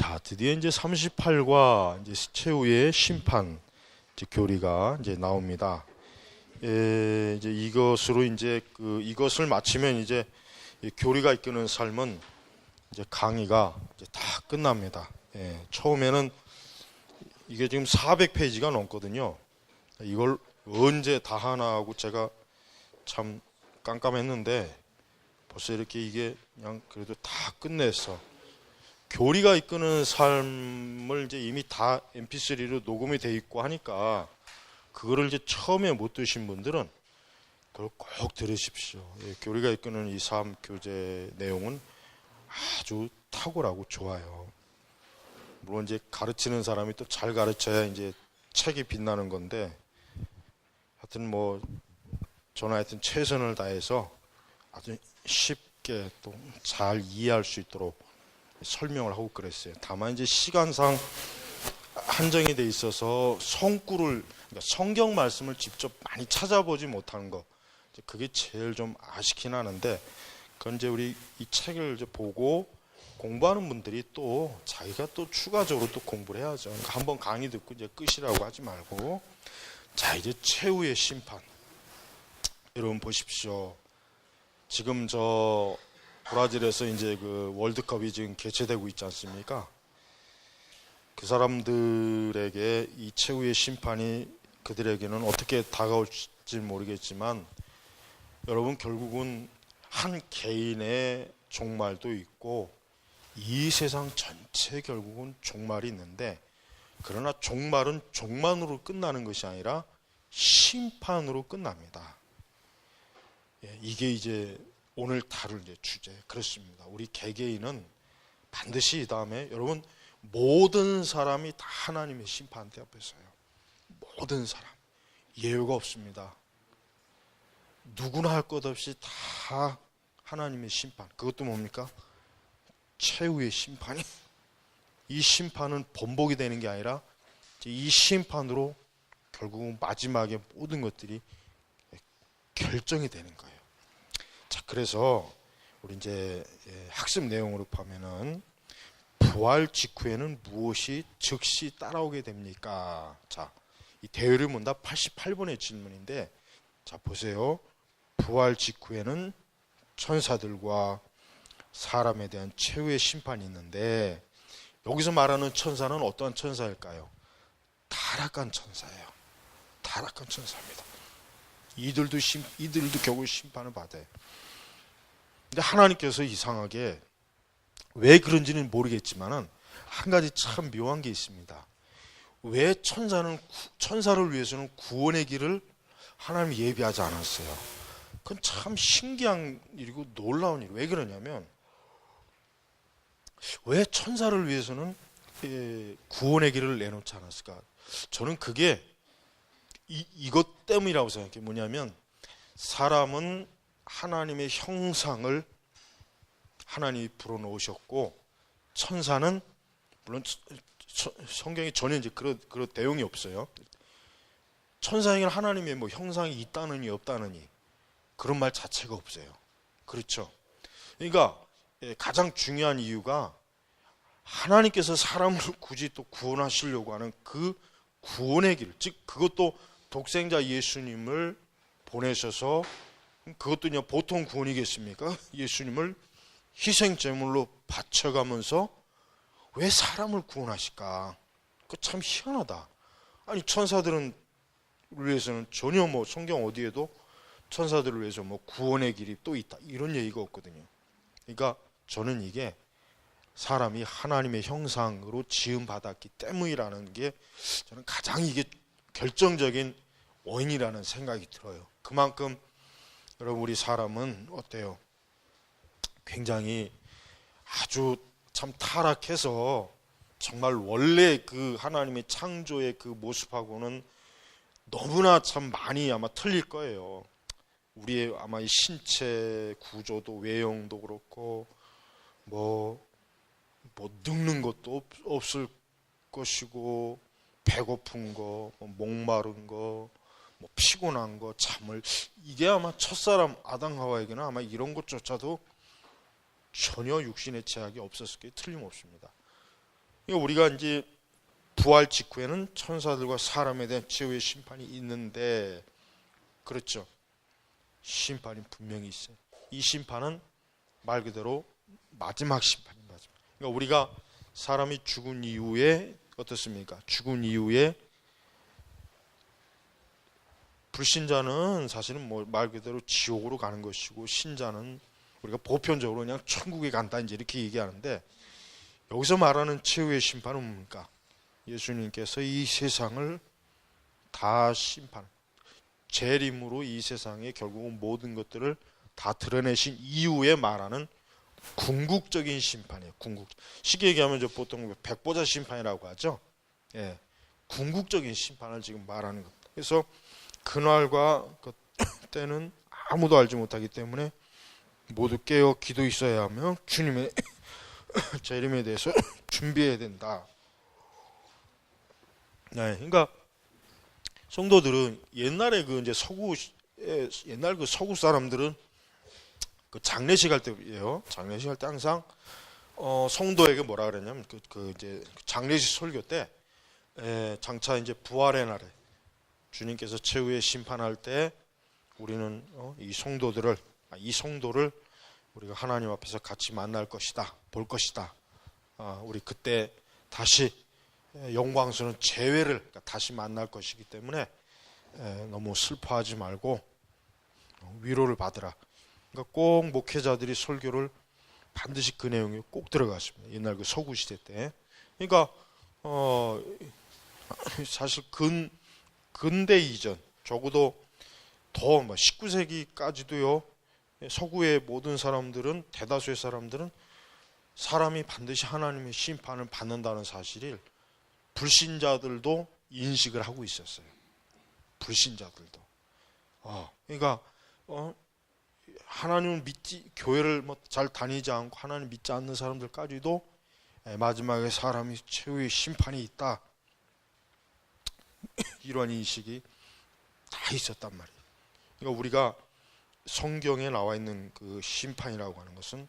자, 드디어 이제 38과 이제 최후의 심판 이제 교리가 이제 나옵니다. 이제 이것으로 이제 이것을 마치면 이제 이 교리가 이끄는 삶은 이제 강의가 이제 다 끝납니다. 처음에는 이게 지금 400페이지가 넘거든요. 이걸 언제 다 하나 하고 제가 참 깜깜했는데 벌써 이렇게 이게 그냥 그래도 다 끝냈어. 교리가 이끄는 삶을 이제 이미 다 mp3로 녹음이 돼 있고 하니까 그거를 이제 처음에 못 들으신 분들은 그걸 꼭 들으십시오. 교리가 이끄는 이 삶 교재 내용은 아주 탁월하고 좋아요. 물론 이제 가르치는 사람이 또 잘 가르쳐야 이제 책이 빛나는 건데 하여튼 뭐 저는 하여튼 최선을 다해서 아주 쉽게 또 잘 이해할 수 있도록 설명을 하고 그랬어요. 다만 이제 시간상 한정이 돼 있어서 그러니까 성경 말씀을 직접 많이 찾아보지 못하는 거, 그게 제일 좀 아쉽긴 하는데, 그건 이제 우리 이 책을 이제 보고 공부하는 분들이 또 자기가 또 추가적으로 또 공부를 해야죠. 그러니까 한번 강의 듣고 이제 끝이라고 하지 말고, 자 이제 최후의 심판. 여러분 보십시오. 지금 저 브라질에서 이제 그 월드컵이 지금 개최되고 있지 않습니까? 그 사람들에게 이 최후의 심판이 그들에게는 어떻게 다가올지 모르겠지만 여러분 결국은 한 개인의 종말도 있고 이 세상 전체 결국은 종말이 있는데, 그러나 종말은 종말으로 끝나는 것이 아니라 심판으로 끝납니다. 이게 이제 오늘 다룰 주제 그렇습니다. 우리 개개인은 반드시 이 다음에 여러분 모든 사람이 다 하나님의 심판대 앞에 서요. 모든 사람 예외가 없습니다. 누구나 할 것 없이 다 하나님의 심판. 그것도 뭡니까? 최후의 심판이. 이 심판은 번복이 되는 게 아니라 이 심판으로 결국은 마지막에 모든 것들이 결정이 되는 거예요. 자, 그래서 우리 이제 학습 내용으로 보면은 부활 직후에는 무엇이 즉시 따라오게 됩니까? 자, 이 대의를 문답 88번의 질문인데, 자 보세요. 부활 직후에는 천사들과 사람에 대한 최후의 심판이 있는데, 여기서 말하는 천사는 어떠한 천사일까요? 타락한 천사예요. 타락한 천사입니다. 이들도 결국 심판을 받아요. 근데 하나님께서 이상하게 왜 그런지는 모르겠지만은 한 가지 참 묘한 게 있습니다. 왜 천사를 위해서는 구원의 길을 하나님이 예비하지 않았어요? 그건 참 신기한 일이고 놀라운 일이에요. 왜 그러냐면, 왜 천사를 위해서는 구원의 길을 내놓지 않았을까? 저는 그게 이것 때문이라고 생각해요. 뭐냐면, 사람은 하나님의 형상을 하나님이 불어넣으셨고, 천사는 물론 성경에 전혀 이제 그런 내용이 없어요. 천사에게는 하나님의 뭐 형상이 있다느니 없다느니 그런 말 자체가 없어요. 그렇죠? 그러니까 가장 중요한 이유가 하나님께서 사람을 굳이 또 구원하시려고 하는 그 구원의 길, 즉 그것도 독생자 예수님을 보내셔서, 그것도 그냥 보통 구원이겠습니까? 예수님을 희생제물로 바쳐가면서 왜 사람을 구원하실까? 그 참 희한하다. 아니 천사들은 위해서는 전혀 뭐 성경 어디에도 천사들을 위해서 뭐 구원의 길이 또 있다 이런 얘기가 없거든요. 그러니까 저는 이게 사람이 하나님의 형상으로 지음 받았기 때문이라는 게 저는 가장 이게 결정적인 원인이라는 생각이 들어요. 그만큼 여러분 우리 사람은 어때요? 굉장히 아주 참 타락해서 정말 원래 그 하나님의 창조의 그 모습하고는 너무나 참 많이 아마 틀릴 거예요. 우리의 아마 이 신체 구조도 외형도 그렇고 뭐 늙는 것도 없을 것이고, 배고픈 거, 목마른 거, 뭐 피곤한 거, 잠을, 이게 아마 첫사람 아담 하와에게는 아마 이런 것조차도 전혀 육신의 제약이 없었을 게 틀림없습니다. 그러니까 우리가 이제 부활 직후에는 천사들과 사람에 대한 최후의 심판이 있는데, 그렇죠. 심판이 분명히 있어요. 이 심판은 말 그대로 마지막 심판입니다. 그러니까 우리가 사람이 죽은 이후에 어떻습니까? 죽은 이후에 불신자는 사실은 뭐 말 그대로 지옥으로 가는 것이고, 신자는 우리가 보편적으로 그냥 천국에 간다 이제 이렇게 얘기하는데, 여기서 말하는 최후의 심판은 뭡니까? 예수님께서 이 세상을 다 심판, 재림으로 이 세상에 결국은 모든 것들을 다 드러내신 이후에 말하는 궁극적인 심판이에요. 쉽게 얘기하면 보통 백보자 심판이라고 하죠. 예, 궁극적인 심판을 지금 말하는 겁니다. 그래서 그날과 그때는 아무도 알지 못하기 때문에 모두 깨어 기도 있어야 하며 주님의 재림에 대해서 준비해야 된다. 네, 그러니까 성도들은 옛날에 그 이제 옛날 그 서구 사람들은 그 장례식 할 때예요. 장례식 할 때 항상 성도에게 뭐라 그랬냐면 그 이제 장례식 설교 때 장차 이제 부활의 날에 주님께서 최후의 심판할 때 우리는 이 성도를 우리가 하나님 앞에서 같이 만날 것이다, 볼 것이다. 우리 그때 다시 영광스러운 재회를 그러니까 다시 만날 것이기 때문에 너무 슬퍼하지 말고 위로를 받으라. 그러니까 꼭 목회자들이 설교를 반드시 그 내용이 꼭 들어갔습니다. 옛날 그 서구 시대 때. 그러니까 사실 근대 이전 적어도 더 19세기까지도요. 서구의 모든 사람들은, 대다수의 사람들은 사람이 반드시 하나님의 심판을 받는다는 사실을 불신자들도 인식을 하고 있었어요. 불신자들도. 그러니까 하나님을 교회를 잘 다니지 않고 하나님 믿지 않는 사람들까지도 마지막에 사람이 최후의 심판이 있다. 이런 인식이 다 있었단 말이에요. 그러니까 우리가 성경에 나와 있는 그 심판이라고 하는 것은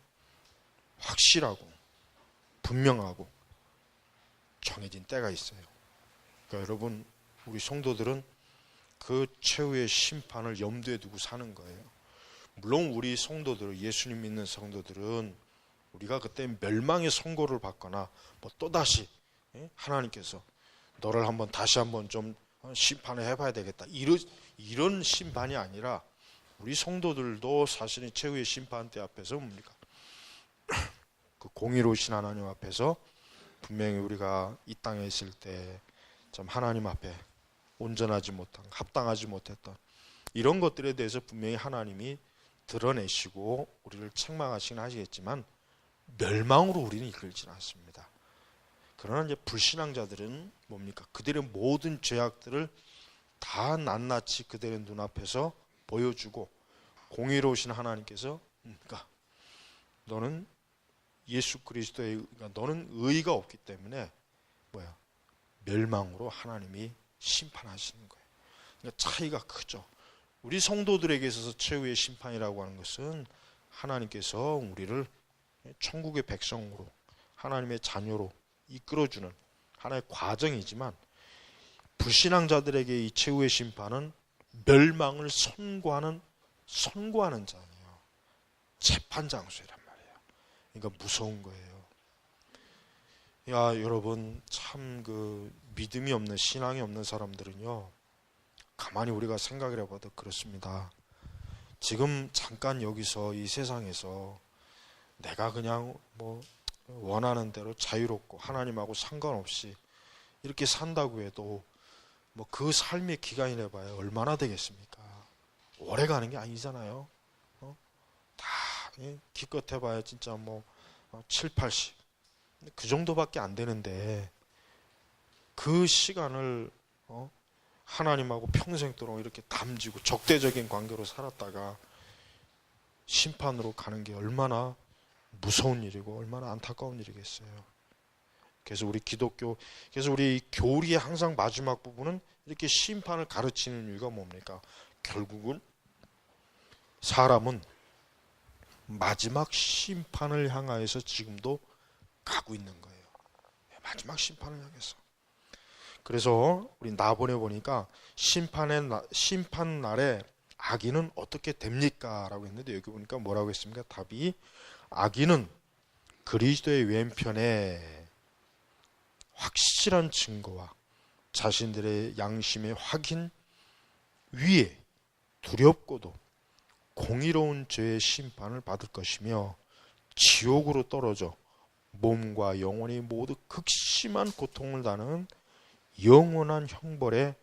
확실하고 분명하고 정해진 때가 있어요. 그러니까 여러분, 우리 성도들은 그 최후의 심판을 염두에 두고 사는 거예요. 물론 우리 성도들, 예수님 믿는 성도들은 우리가 그때 멸망의 선고를 받거나 또다시 하나님께서 너를 다시 한번 좀 심판을 해봐야 되겠다, 이런 심판이 아니라, 우리 성도들도 사실은 최후의 심판 때 앞에서 뭡니까? 그 공의로우신 하나님 앞에서 분명히 우리가 이 땅에 있을 때 참 하나님 앞에 온전하지 못한, 합당하지 못했던 이런 것들에 대해서 분명히 하나님이 드러내시고 우리를 책망하시긴 하시겠지만 멸망으로 우리는 이끌지는 않습니다. 그러나 이제 불신앙자들은 뭡니까? 그들의 모든 죄악들을 다 낱낱이 그들의 눈앞에서 보여주고, 공의로우신 하나님께서 그러니까 너는 예수 그리스도의, 너는 의의가 없기 때문에 멸망으로 하나님이 심판하시는 거예요. 그러니까 차이가 크죠. 우리 성도들에게 있어서 최후의 심판이라고 하는 것은 하나님께서 우리를 천국의 백성으로, 하나님의 자녀로 이끌어주는 하나의 과정이지만, 불신앙자들에게 이 최후의 심판은 멸망을 선고하는 자예요. 재판 장소란 말이에요. 그러니까 무서운 거예요. 여러분, 참 그 믿음이 없는, 신앙이 없는 사람들은요, 가만히 우리가 생각을 해봐도 그렇습니다. 지금 잠깐 여기서 이 세상에서 내가 그냥 원하는 대로 자유롭고 하나님하고 상관없이 이렇게 산다고 해도 그 삶의 기간이 내봐야 얼마나 되겠습니까? 오래 가는 게 아니잖아요. 다 기껏 해봐야 진짜 7, 80 그 정도밖에 안 되는데, 그 시간을 하나님하고 평생도록 이렇게 담지고 적대적인 관계로 살았다가 심판으로 가는 게 얼마나 무서운 일이고 얼마나 안타까운 일이겠어요. 그래서 우리 교리의 항상 마지막 부분은 이렇게 심판을 가르치는 이유가 뭡니까? 결국은 사람은 마지막 심판을 향하여서 지금도 가고 있는 거예요. 마지막 심판을 향해서. 그래서 우리 나본에 보니까 심판 날에 악인은 어떻게 됩니까? 라고 했는데 여기 보니까 뭐라고 했습니까? 답이 악인은 그리스도의 왼편에 확실한 증거와 자신들의 양심의 확인 위에 두렵고도 공의로운 죄의 심판을 받을 것이며 지옥으로 떨어져 몸과 영혼이 모두 극심한 고통을 당하는 영원한 형벌에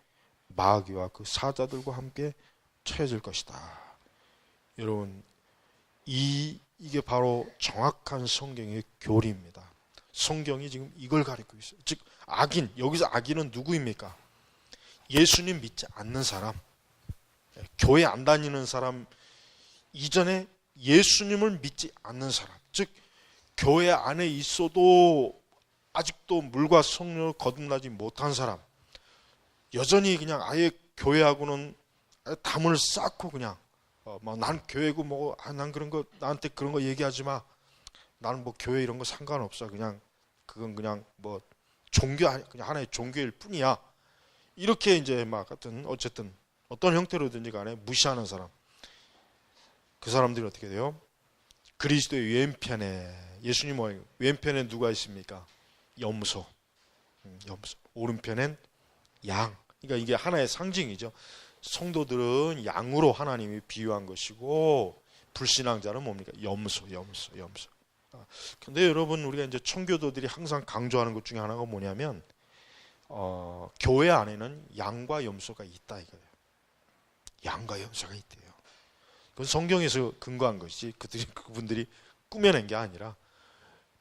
마귀와 그 사자들과 함께 처해질 것이다. 여러분, 이게 바로 정확한 성경의 교리입니다. 성경이 지금 이걸 가리키고 있어요. 즉 악인, 여기서 악인은 누구입니까? 예수님 믿지 않는 사람, 교회 안 다니는 사람 이전에 예수님을 믿지 않는 사람, 즉 교회 안에 있어도 아직도 물과 성령을 거듭나지 못한 사람, 여전히 그냥 아예 교회하고는 담을 쌓고 그냥 난 교회고 뭐 난 그런 거 나한테 그런 거 얘기하지 마. 나는 뭐 교회 이런 거 상관없어. 그냥 그건 그냥 뭐 종교 그냥 하나의 종교일 뿐이야. 이렇게 이제 막 같은 어쨌든 어떤 형태로든지 간에 무시하는 사람. 그 사람들이 어떻게 돼요? 그리스도의 왼편에 예수님 왼편에 누가 있습니까? 염소. 오른편엔 양. 그러니까 이게 하나의 상징이죠. 성도들은 양으로 하나님이 비유한 것이고 불신앙자는 뭡니까? 염소. 근데 여러분 우리가 이제 청교도들이 항상 강조하는 것 중에 하나가 뭐냐면 교회 안에는 양과 염소가 있다 이거예요. 양과 염소가 있대요. 그건 성경에서 근거한 것이지 그분들이 꾸며낸 게 아니라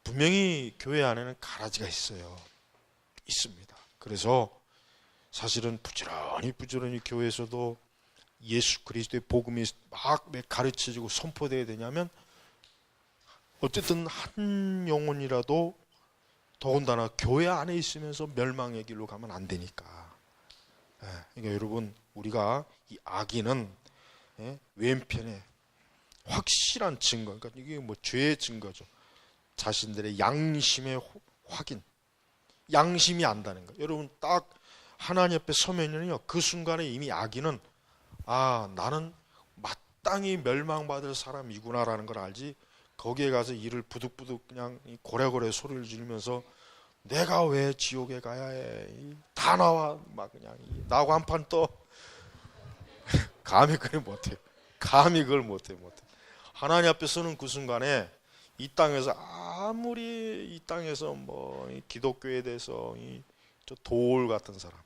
분명히 교회 안에는 가라지가 있습니다. 그래서 사실은 부지런히 교회에서도 예수 그리스도의 복음이 막 가르쳐지고 선포되어야 되냐면 어쨌든 한 영혼이라도 더군다나 교회 안에 있으면서 멸망의 길로 가면 안 되니까. 그러니까 여러분 우리가 이 악인은 왼편에 확실한 증거, 그러니까 이게 뭐 죄의 증거죠. 자신들의 양심의 확인, 양심이 안다는 거. 여러분 딱 하나님 앞에 서면은요, 그 순간에 이미 악인은 나는 마땅히 멸망받을 사람이구나라는 걸 알지. 거기에 가서 이를 부득부득 그냥 고래고래 소리를 지르면서 내가 왜 지옥에 가야 해? 다 나와 막 그냥 나하고 한판 떠. 감히 그걸 못해요. 감히 그걸 못해. 하나님 앞에 서는 그 순간에 이 땅에서 아무리 이 땅에서 뭐 기독교에 대해서 저 돌 같은 사람,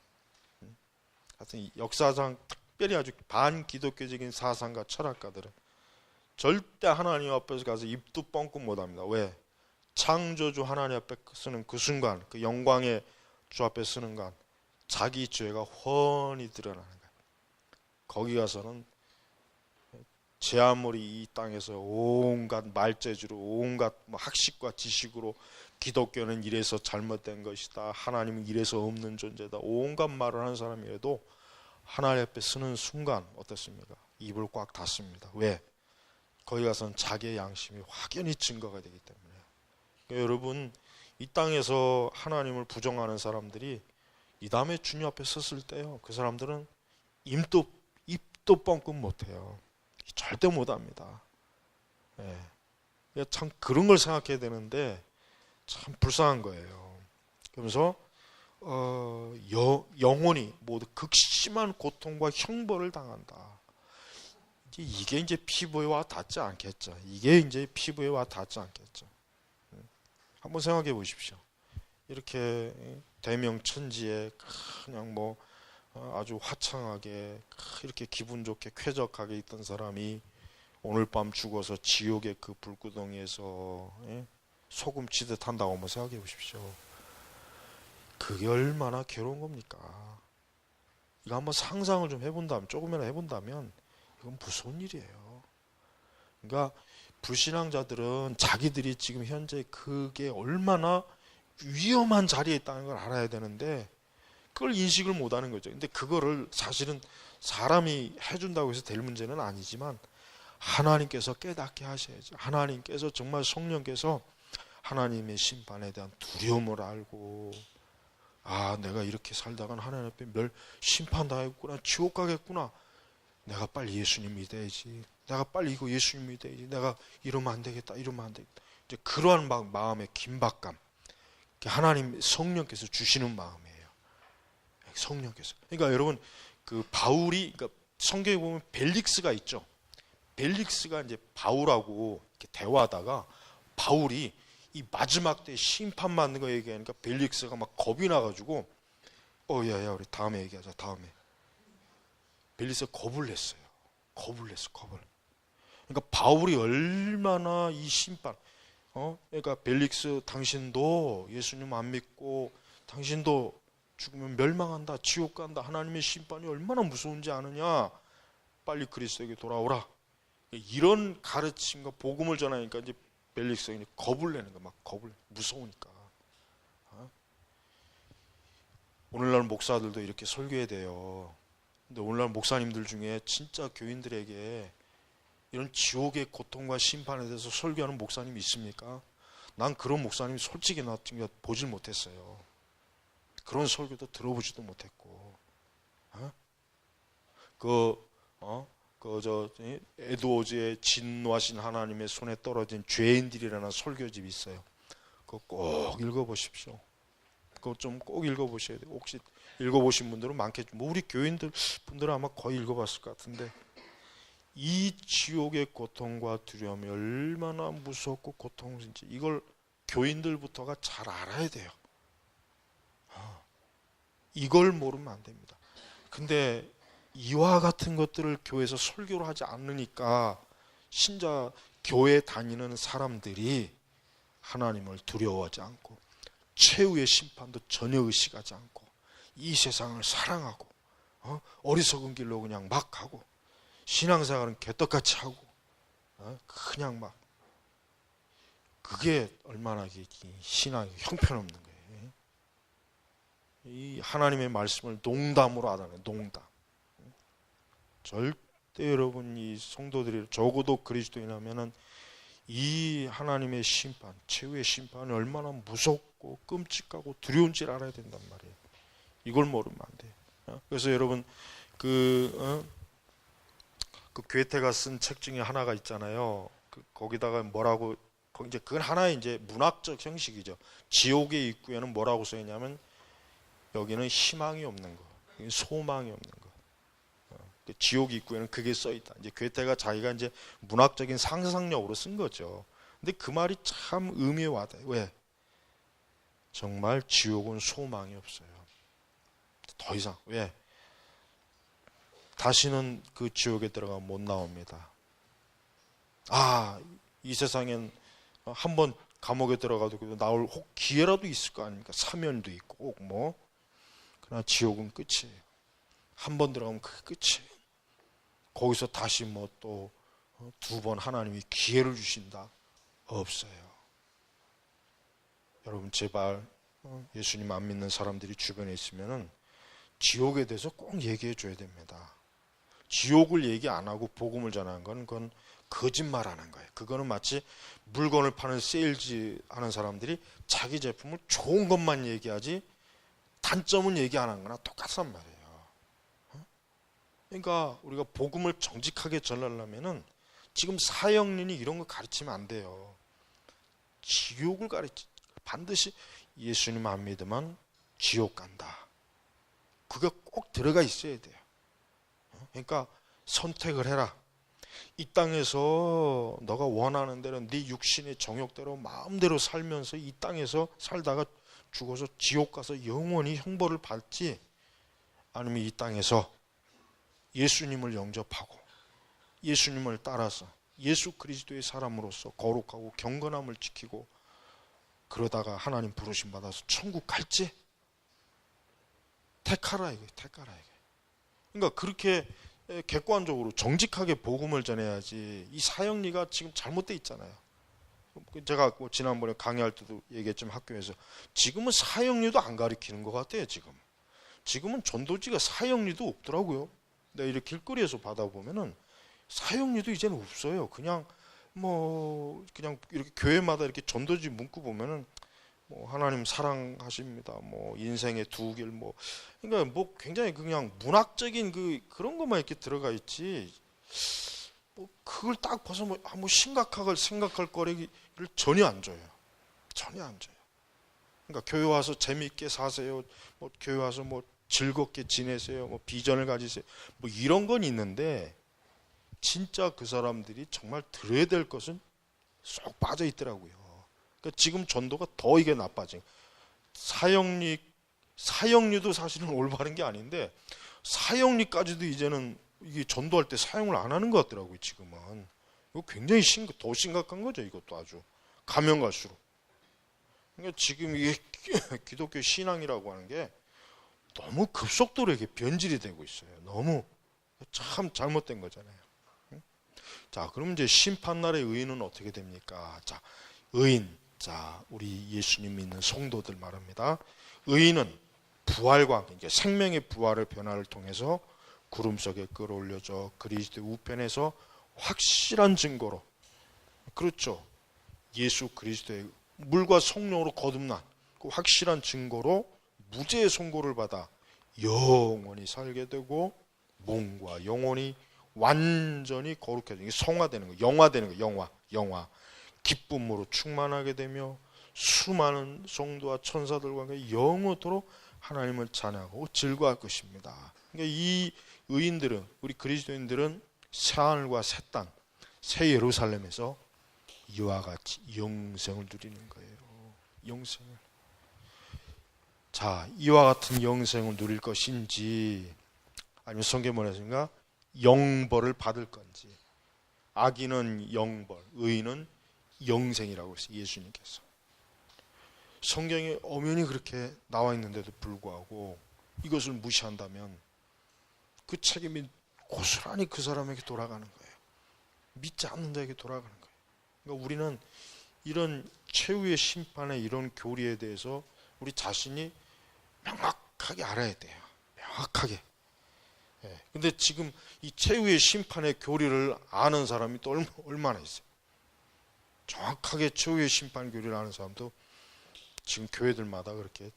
하여튼 역사상 특별히 아주 반기독교적인 사상가 철학가들은 절대 하나님 앞에서 가서 입도 뻥끗 못합니다. 왜? 창조주 하나님 앞에 서는 그 순간, 그 영광의 주 앞에 서는 간 자기 죄가 훤히 드러나는 거예요. 거기 가서는 제 아무리 이 땅에서 온갖 말재주로 온갖 학식과 지식으로 기독교는 이래서 잘못된 것이다, 하나님은 이래서 없는 존재다, 온갖 말을 하는 사람이라도 하나님 앞에 서는 순간 어떻습니까? 입을 꽉 닫습니다. 왜? 거기 가서는 자기의 양심이 확연히 증거가 되기 때문에. 그러니까 여러분 이 땅에서 하나님을 부정하는 사람들이 이 다음에 주님 앞에 섰을 때요, 그 사람들은 입도 뻥끗 못해요. 절대 못합니다. 참 그런 걸 생각해야 되는데 참 불쌍한 거예요. 그러면서 영혼이 모두 극심한 고통과 형벌을 당한다. 이게 이제 피부에 와 닿지 않겠죠. 이게 이제 피부에 와 닿지 않겠죠. 한번 생각해 보십시오. 이렇게 대명천지에 그냥 뭐 아주 화창하게 이렇게 기분 좋게 쾌적하게 있던 사람이 오늘 밤 죽어서 지옥의 그 불구덩이에서 소금 치듯 한다고 한번 생각해 보십시오. 그게 얼마나 괴로운 겁니까? 이거 한번 상상을 좀 해본다면, 조금이나 해본다면 이건 무서운 일이에요. 그러니까 불신앙자들은 자기들이 지금 현재 그게 얼마나 위험한 자리에 있다는 걸 알아야 되는데 그걸 인식을 못하는 거죠. 근데 그거를 사실은 사람이 해준다고 해서 될 문제는 아니지만 하나님께서 깨닫게 하셔야죠. 하나님께서 정말 성령께서 하나님의 심판에 대한 두려움을 알고, 아, 내가 이렇게 살다간 하나님 앞에 심판당하겠구나, 지옥 가겠구나, 내가 빨리 예수님 믿어야지, 내가 빨리 이거 예수님 믿어야지, 내가 이러면 안 되겠다, 이러면 안 되겠다. 이제 그러한 마음의 긴박감, 하나님 성령께서 주시는 마음이에요. 성령께서. 그러니까 여러분, 그 바울이, 그러니까 성경에 보면 벨릭스가 있죠. 벨릭스가 이제 바울하고 이렇게 대화하다가 바울이 이 마지막 때 심판 받는 거 얘기하니까 벨릭스가 막 겁이 나가지고, 야야, 우리 다음에 얘기하자, 다음에. 벨릭스가 겁을 냈어요. 겁을. 그러니까 바울이 얼마나 이 심판, 그러니까 벨릭스, 당신도 예수님 안 믿고 당신도 죽으면 멸망한다, 지옥 간다, 하나님의 심판이 얼마나 무서운지 아느냐, 빨리 그리스도에게 돌아오라. 이런 가르침과 복음을 전하니까 이제 벨릭스가 겁을 내는 거야. 막 무서우니까. 오늘날 목사들도 이렇게 설교해야 돼요. 근데 오늘날 목사님들 중에 진짜 교인들에게 이런 지옥의 고통과 심판에 대해서 설교하는 목사님이 있습니까? 난 그런 목사님 솔직히 나 보질 못했어요. 그런 설교도 들어보지도 못했고, 에드워즈의 진노하신 하나님의 손에 떨어진 죄인들이라는 설교집이 있어요. 그거 꼭 읽어보십시오. 그거 좀 꼭 읽어보셔야 돼요. 혹시 읽어보신 분들은 많겠죠. 우리 교인들 분들은 아마 거의 읽어봤을 것 같은데, 이 지옥의 고통과 두려움이 얼마나 무섭고 고통인지 이걸 교인들부터가 잘 알아야 돼요. 이걸 모르면 안 됩니다. 근데 이와 같은 것들을 교회에서 설교를 하지 않으니까 교회 다니는 사람들이 하나님을 두려워하지 않고 최후의 심판도 전혀 의식하지 않고 이 세상을 사랑하고 어리석은 길로 그냥 막 가고 신앙생활은 개떡같이 하고 그냥 막, 그게 얼마나 신앙이 형편없는 거예요. 이 하나님의 말씀을 농담으로 하다는, 농담. 절대 여러분, 이 성도들이 적어도 그리스도인이라면은 이 하나님의 심판, 최후의 심판이 얼마나 무섭고 끔찍하고 두려운지를 알아야 된단 말이에요. 이걸 모르면 안 돼요. 그래서 여러분, 그 괴테가 쓴 책 중에 하나가 있잖아요. 거기다가 뭐라고, 이제 그건 하나의 이제 문학적 형식이죠. 지옥의 입구에는 뭐라고 써 있냐면, 여기는 희망이 없는 거, 소망이 없는 거. 지옥 입구에는 그게 써 있다. 이제 괴테가 자기가 이제 문학적인 상상력으로 쓴 거죠. 근데 그 말이 참 의미에 와닿아요. 왜? 정말 지옥은 소망이 없어요. 더 이상. 왜? 다시는 그 지옥에 들어가면 못 나옵니다. 이 세상엔 한번 감옥에 들어가도 나올 혹 기회라도 있을 거 아닙니까? 사면도 있고 뭐. 그러나 지옥은 끝이에요. 한 번 들어가면 그게 끝이에요. 거기서 다시 뭐 또 두 번 하나님이 기회를 주신다? 없어요. 여러분, 제발 예수님 안 믿는 사람들이 주변에 있으면은 지옥에 대해서 꼭 얘기해 줘야 됩니다. 지옥을 얘기 안 하고 복음을 전하는 건 그건 거짓말하는 거예요. 그거는 마치 물건을 파는 세일즈 하는 사람들이 자기 제품을 좋은 것만 얘기하지 단점은 얘기 안 하는 거나 똑같단 말이에요. 그러니까 우리가 복음을 정직하게 전하려면은 지금 사형린이 이런 거 가르치면 안 돼요. 지옥을 반드시 예수님 안 믿으면 지옥 간다. 그게 꼭 들어가 있어야 돼요. 그러니까 선택을 해라. 이 땅에서 너가 원하는 대로 네 육신의 정욕대로 마음대로 살면서 이 땅에서 살다가 죽어서 지옥 가서 영원히 형벌을 받지, 아니면 이 땅에서 예수님을 영접하고 예수님을 따라서 예수 그리스도의 사람으로서 거룩하고 경건함을 지키고 그러다가 하나님 부르심 받아서 천국 갈지, 택하라 이거예요. 택하라 이거예요. 그러니까 그렇게 객관적으로 정직하게 복음을 전해야지. 이 사형리가 지금 잘못되어 있잖아요. 제가 지난번에 강의할 때도 얘기했지만 학교에서 지금은 사형리도 안 가르치는 것 같아요. 지금은 전도지가 사형리도 없더라고요. 내가 이렇게 길거리에서 받아보면은 사형리도 이제는 없어요. 그냥 뭐 그냥 이렇게 교회마다 이렇게 전도지 문구 보면은 뭐 하나님 사랑하십니다. 뭐 인생의 두 길 뭐 그러니까 뭐 굉장히 그냥 문학적인 그런 것만 이렇게 들어가 있지. 뭐 그걸 딱 봐서 뭐 심각하게 생각할 거리를 전혀 안 줘요. 전혀 안 줘요. 그러니까 교회 와서 재미있게 사세요. 뭐 교회 와서 뭐 즐겁게 지내세요. 뭐 비전을 가지세요. 뭐 이런 건 있는데 진짜 그 사람들이 정말 들어야 될 것은 쏙 빠져 있더라고요. 그러니까 지금 전도가 더 이게 나빠진. 사형리도 사실은 올바른 게 아닌데 사형리까지도 이제는 이게 전도할 때 사용을 안 하는 것 같더라고요. 지금은 이거 굉장히 더 심각한 거죠. 이것도 아주 가면 갈수록. 그러니까 지금 이게 기독교 신앙이라고 하는 게 너무 급속도로 이렇게 변질이 되고 있어요. 너무 참 잘못된 거잖아요. 자, 그럼 이제 심판날의 의인은 어떻게 됩니까? 자, 의인. 자, 우리 예수님 믿는 성도들 말합니다. 의인은 부활과 이제 생명의 부활의 변화를 통해서 구름 속에 끌어올려져 그리스도의 우편에서 확실한 증거로, 그렇죠, 예수 그리스도의 물과 성령으로 거듭난 그 확실한 증거로 무죄의 선고를 받아 영원히 살게 되고 몸과 영혼이 완전히 거룩해지는 게 성화되는 거, 영화되는 거, 영화 기쁨으로 충만하게 되며 수많은 성도와 천사들과 영원토록 하나님을 찬양하고 즐거워할 것입니다. 그러니까 이 의인들은, 우리 그리스도인들은 새하늘과 새 땅, 새 예루살렘에서 이와 같이 영생을 누리는 거예요. 영생을. 자, 이와 같은 영생을 누릴 것인지 아니면 성경문에서인가 영벌을 받을 건지. 악인은 영벌, 의인은 영생이라고 했어요. 예수님께서. 성경에 엄연히 그렇게 나와 있는데도 불구하고 이것을 무시한다면 그 책임이 고스란히 그 사람에게 돌아가는 거예요. 믿지 않는 자에게 돌아가는 거예요. 그러니까 우리는 이런 최후의 심판의 이런 교리에 대해서 우리 자신이 명확하게 알아야 돼요. 명확하게. 근데 지금 이 최후의 심판의 교리를 아는 사람이 또 얼마나 있어요. 정확하게 최후의 심판 교리를 아는 사람도 지금 교회들마다 그렇게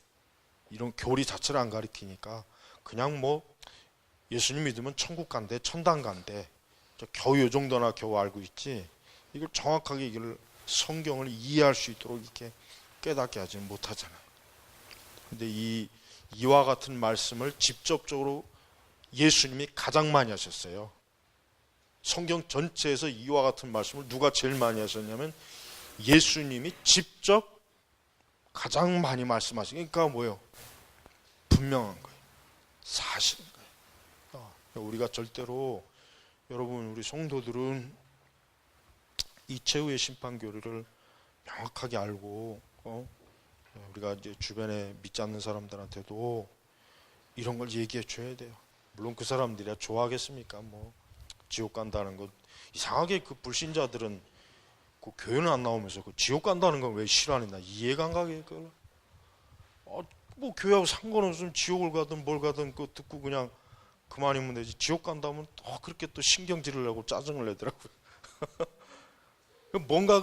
이런 교리 자체를 안 가르치니까 그냥 뭐 예수님 믿으면 천국 간대, 천당 간대, 겨우 요 정도나 겨우 알고 있지, 이걸 정확하게 이걸 성경을 이해할 수 있도록 이렇게 깨닫게 하지는 못하잖아요. 근데 이와 같은 말씀을 직접적으로 예수님이 가장 많이 하셨어요. 성경 전체에서 이와 같은 말씀을 누가 제일 많이 하셨냐면 예수님이 직접 가장 많이 말씀하신. 그러니까 뭐예요? 분명한 거예요. 사실인 거예요. 우리가 절대로, 여러분, 우리 성도들은 이 최후의 심판 교리를 명확하게 알고 우리가 이제 주변에 믿지 않는 사람들한테도 이런 걸 얘기해 줘야 돼요. 물론 그 사람들이야 좋아하겠습니까? 뭐 지옥 간다는 것. 이상하게 그 불신자들은 그 교회는 안 나오면서 그 지옥 간다는 건 왜 싫어하나 이해가 안 가게. 뭐 교회하고 상관없으면 지옥을 가든 뭘 가든 그 듣고 그냥 그만이면 되지. 지옥 간다면 또 그렇게 또 신경질을 내고 짜증을 내더라고요. 뭔가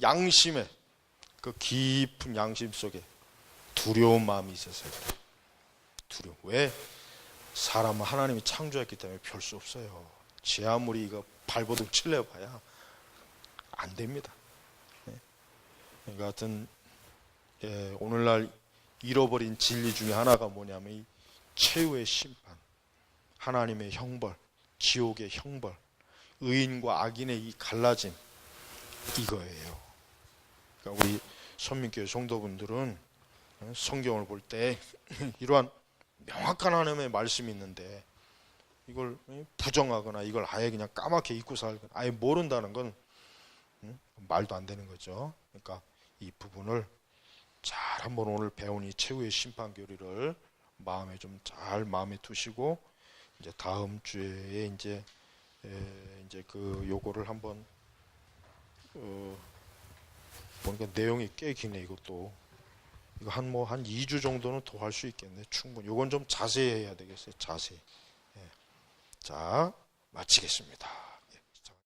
양심에, 그 깊은 양심 속에 두려운 마음이 있어서 그래요. 두려움. 왜? 사람은 하나님이 창조했기 때문에 별 수 없어요. 제 아무리 이거 발버둥 칠려봐야 안 됩니다. 그러니까 하여튼 오늘날 잃어버린 진리 중에 하나가 뭐냐면 이 최후의 심판, 하나님의 형벌, 지옥의 형벌, 의인과 악인의 이 갈라짐, 이거예요. 그러니까 우리 선민교회 성도분들은 성경을 볼 때 이러한 명확한 하나님의 말씀이 있는데 이걸 부정하거나 이걸 아예 그냥 까맣게 잊고 살거나 아예 모른다는 건 말도 안 되는 거죠. 그러니까 이 부분을 잘 한번 오늘 배운 이 최후의 심판 교리를 마음에 좀 잘 마음에 두시고 이제 다음 주에 이제 그 요거를 한번 보니까 내용이 꽤 기네. 이것도 이거 한 2주 정도는 더 할 수 있겠네. 충분히. 요건 좀 자세히 해야 되겠어요. 자세히. 자, 마치겠습니다.